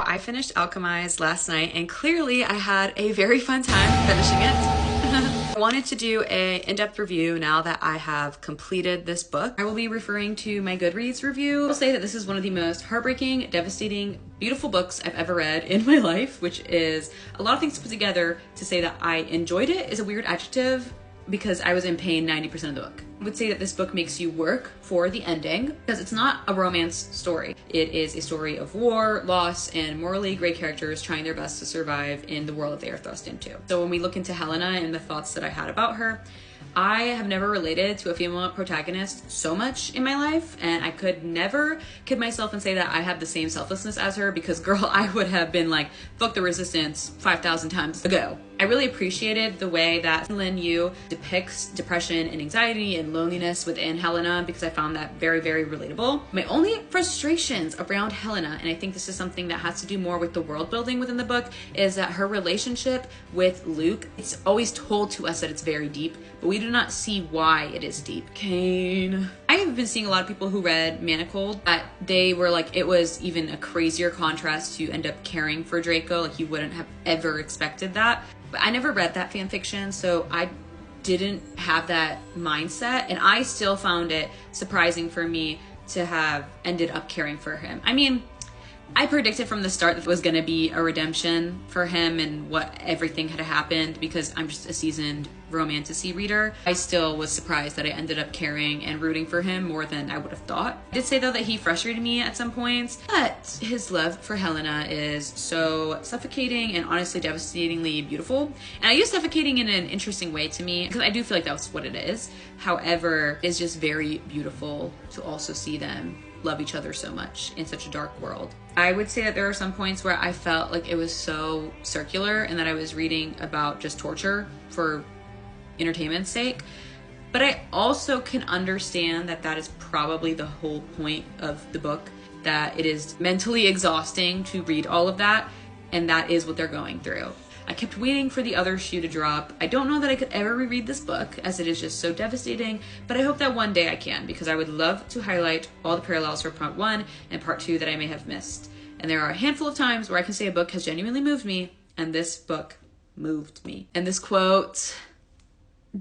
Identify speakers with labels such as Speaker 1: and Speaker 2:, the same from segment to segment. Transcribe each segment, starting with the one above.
Speaker 1: I finished Alchemized last night and clearly I had a very fun time finishing it. I wanted to do an in-depth review now that I have completed this book. I will be referring to my Goodreads review. I will say that this is one of the most heartbreaking, devastating, beautiful books I've ever read in my life, which is a lot of things to put together. To say that I enjoyed it is a weird adjective because I was in pain 90% of the book. I would say that this book makes you work for the ending because it's not a romance story. It is a story of war, loss, and morally gray characters trying their best to survive in the world that they are thrust into. So when we look into Helena and the thoughts that I had about her, I have never related to a female protagonist so much in my life, and I could never kid myself and say that I have the same selflessness as her because girl, I would have been like, fuck the resistance 5,000 times ago. I really appreciated the way that Lin Yu depicts depression and anxiety and loneliness within Helena because I found that very, very relatable. My only frustrations around Helena, and I think this is something that has to do more with the world building within the book, is that her relationship with Luke, it's always told to us that it's very deep, but we do not see why it is deep. Kane. I have been seeing a lot of people who read Manacled that they were like, it was even a crazier contrast to end up caring for Draco. Like you wouldn't have ever expected that. But I never read that fan fiction, so I didn't have that mindset, and I still found it surprising for me to have ended up caring for him. I mean, I predicted from the start that there was going to be a redemption for him and what everything had happened because I'm just a seasoned romantasy reader. I still was surprised that I ended up caring and rooting for him more than I would have thought. I did say though that he frustrated me at some points, but his love for Helena is so suffocating and honestly devastatingly beautiful. And I use suffocating in an interesting way to me because I do feel like that's what it is. However, it's just very beautiful to also see them love each other so much in such a dark world. I would say that there are some points where I felt like it was so circular and that I was reading about just torture for entertainment's sake. But I also can understand that that is probably the whole point of the book, that it is mentally exhausting to read all of that, and that is what they're going through. I kept waiting for the other shoe to drop. I don't know that I could ever reread this book as it is just so devastating, but I hope that one day I can because I would love to highlight all the parallels for part 1 and part 2 that I may have missed. And there are a handful of times where I can say a book has genuinely moved me, and this book moved me. And this quote,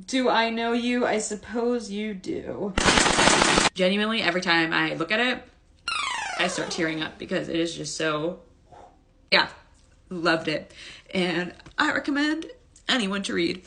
Speaker 1: "Do I know you? I suppose you do." Genuinely, every time I look at it, I start tearing up because it is just so, yeah, loved it. And I recommend anyone to read.